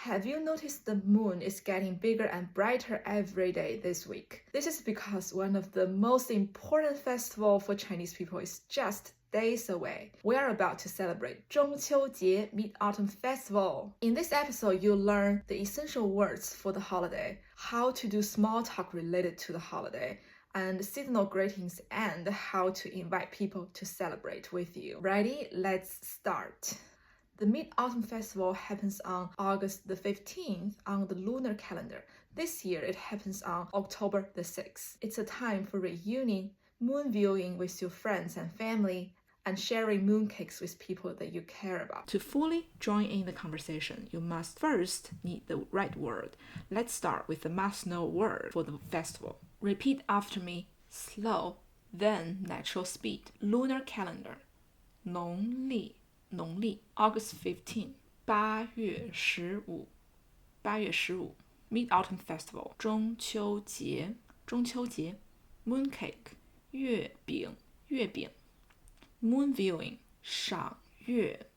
Have you noticed the moon is getting bigger and brighter every day this week? This is because one of the most important festivals for Chinese people is just days away. We are about to celebrate 中秋节 Mid-Autumn Festival. In this episode, you'll learn the essential words for the holiday, how to do small talk related to the holiday, and seasonal greetings, and how to invite people to celebrate with you. Ready? Let's start. The Mid-Autumn Festival happens on August the 15th on the lunar calendar. This year it happens on October the 6th. It's a time for reunion, moon viewing with your friends and family, and sharing mooncakes with people that you care about. To fully join in the conversation, you must first need the right word. Let's start with the must-know word for the festival. Repeat after me, slow, then natural speed. Lunar calendar, 农历 August 15, 8月15 Mid-Autumn Festival, 中秋节 Mooncake, 月饼 Moon viewing, 赏月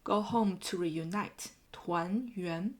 Go home to reunite, 团圆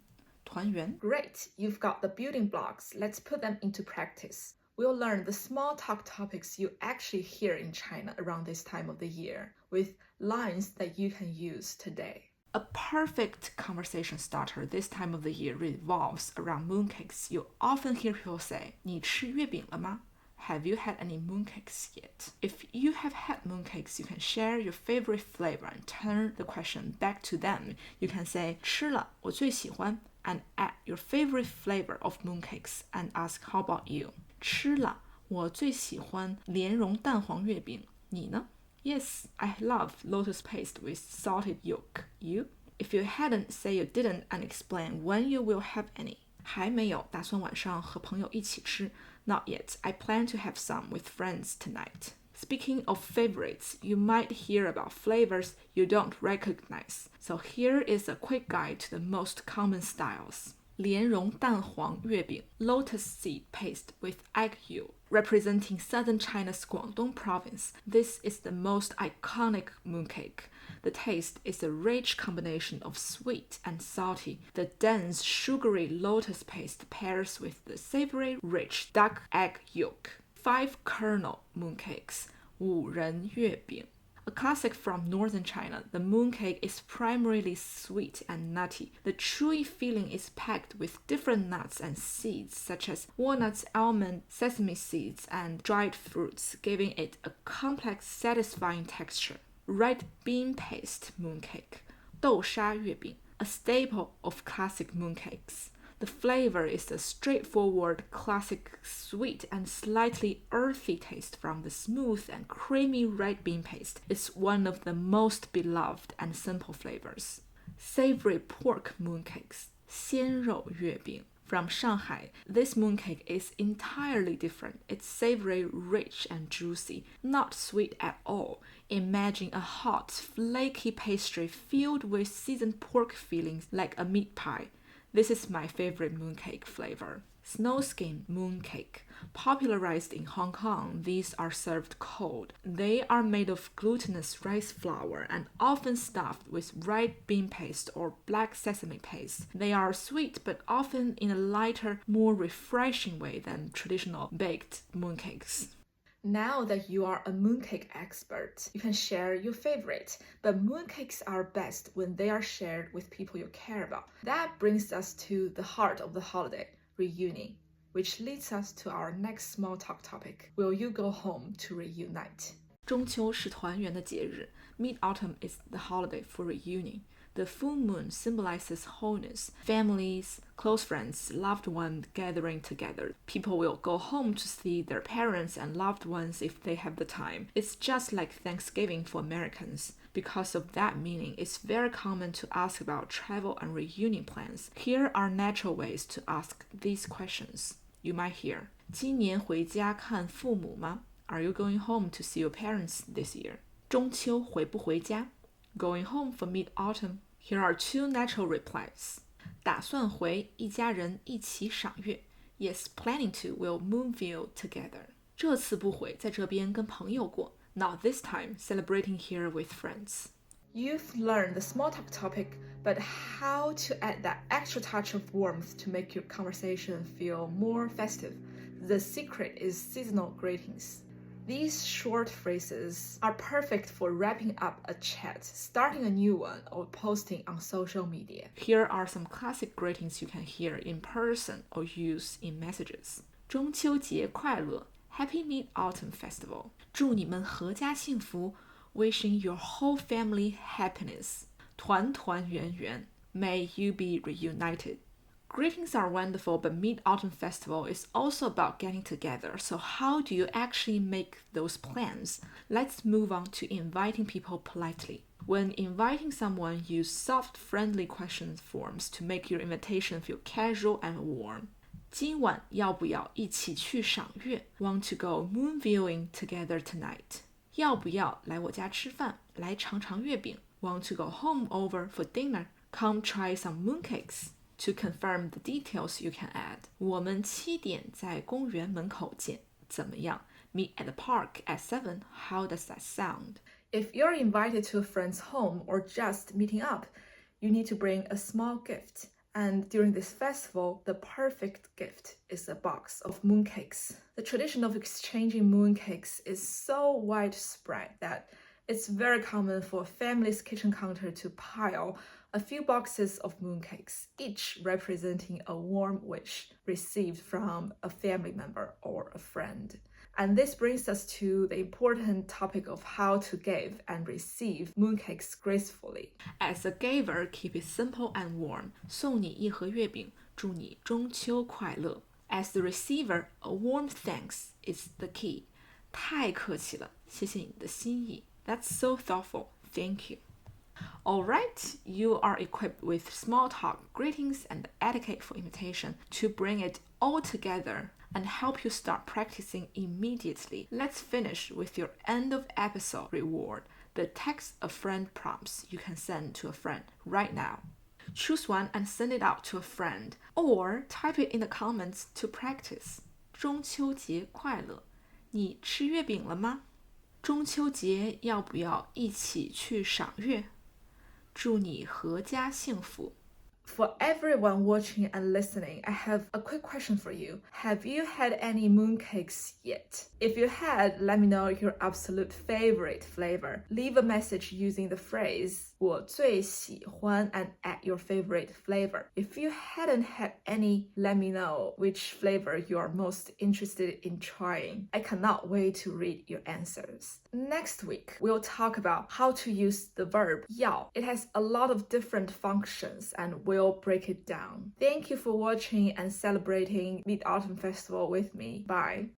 Great, you've got the building blocks. Let's put them into practice. We'll learn the small talk topics you actually hear in China around this time of the year, with lines that you can use today. A perfect conversation starter this time of the year revolves around mooncakes. You often hear people say, 你吃月饼了吗? Have you had any mooncakes yet? If you have had mooncakes, you can share your favorite flavor and turn the question back to them. You can say, 吃了，我最喜欢, and add your favorite flavor of mooncakes and ask, how about you? 吃了，我最喜欢莲蓉蛋黄月饼，你呢? Yes, I love lotus paste with salted yolk. You? If you hadn't, say you didn't and explain when you will have any. 还没有，打算晚上和朋友一起吃。Not yet, I plan to have some with friends tonight. Speaking of favorites, you might hear about flavors you don't recognize. So here is a quick guide to the most common styles. 莲蓉蛋黄月饼 Lotus seed paste with egg yolk. Representing southern China's Guangdong province, this is the most iconic mooncake. The taste is a rich combination of sweet and salty. The dense, sugary lotus paste pairs with the savory, rich duck egg yolk. 5-kernel mooncakes 五仁月饼 A classic from northern China, the mooncake is primarily sweet and nutty. The chewy filling is packed with different nuts and seeds such as walnuts, almond, sesame seeds, and dried fruits, giving it a complex, satisfying texture. Red bean paste mooncake, 豆沙月饼 a staple of classic mooncakes. The flavor is a straightforward, classic, sweet and slightly earthy taste from the smooth and creamy red bean paste. It's one of the most beloved and simple flavors. Savory pork mooncakes, 鲜肉月饼 From Shanghai, this mooncake is entirely different. It's savory, rich, and juicy, not sweet at all. Imagine a hot, flaky pastry filled with seasoned pork fillings like a meat pie. This is my favorite mooncake flavor. Snowskin mooncake. Popularized in Hong Kong, these are served cold. They are made of glutinous rice flour and often stuffed with red bean paste or black sesame paste. They are sweet but often in a lighter, more refreshing way than traditional baked mooncakes. Now that you are a mooncake expert, you can share your favorite, but mooncakes are best when they are shared with people you care about. That brings us to the heart of the holiday, reunion, which leads us to our next small talk topic. Will you go home to reunite? 中秋是团圆的节日. Mid-Autumn is the holiday for reunion. The full moon symbolizes wholeness, families, close friends, loved ones gathering together. People will go home to see their parents and loved ones if they have the time. It's just like Thanksgiving for Americans. Because of that meaning, it's very common to ask about travel and reunion plans. Here are natural ways to ask these questions. You might hear, 今年回家看父母吗? Are you going home to see your parents this year? 中秋回不回家? Going home for Mid-Autumn. Here are two natural replies. 打算回，一家人一起赏月. Yes, planning to will moon view together. 这次不回，在这边跟朋友过. Not this time, celebrating here with friends. You've learned the small talk topic, but how to add that extra touch of warmth to make your conversation feel more festive. The secret is seasonal greetings. These short phrases are perfect for wrapping up a chat, starting a new one, or posting on social media. Here are some classic greetings you can hear in person or use in messages. 中秋节快乐 Happy Mid-Autumn Festival. 祝你们阖家幸福 Wishing your whole family happiness. 团团圆圆 May you be reunited. Greetings are wonderful, but Mid-Autumn Festival is also about getting together. So how do you actually make those plans? Let's move on to inviting people politely. When inviting someone, use soft, friendly question forms to make your invitation feel casual and warm. 今晚要不要一起去赏月 Want to go moon viewing together tonight? 要不要来我家吃饭来尝尝月饼 Want to go home over for dinner? Come try some mooncakes. To confirm the details you can add. 我们7点在公园门口见，怎么样 Meet at the park at 7. How does that sound? If you're invited to a friend's home or just meeting up, you need to bring a small gift. And during this festival, the perfect gift is a box of mooncakes. The tradition of exchanging mooncakes is so widespread that it's very common for a family's kitchen counter to pile a few boxes of mooncakes, each representing a warm wish received from a family member or a friend. And this brings us to the important topic of how to give and receive mooncakes gracefully. As a giver, keep it simple and warm. 送你一盒月饼，祝你中秋快乐。As the receiver, a warm thanks is the key. 太客气了，谢谢你的心意。That's so thoughtful. Thank you. Alright, you are equipped with small talk, greetings, and etiquette for invitation to bring it all together and help you start practicing immediately. Let's finish with your end of episode reward, the text a friend prompts you can send to a friend right now. Choose one and send it out to a friend, or type it in the comments to practice. 中秋节快乐，你吃月饼了吗？中秋节要不要一起去赏月？祝你阖家幸福。For everyone watching and listening, I have a quick question for you. Have you had any mooncakes yet? If you had, let me know your absolute favorite flavor. Leave a message using the phrase 我最喜欢 and add your favorite flavor. If you hadn't had any, let me know which flavor you are most interested in trying. I cannot wait to read your answers. Next week, we'll talk about how to use the verb 要. It has a lot of different functions and we'll break it down. Thank you for watching and celebrating Mid-Autumn Festival with me. Bye.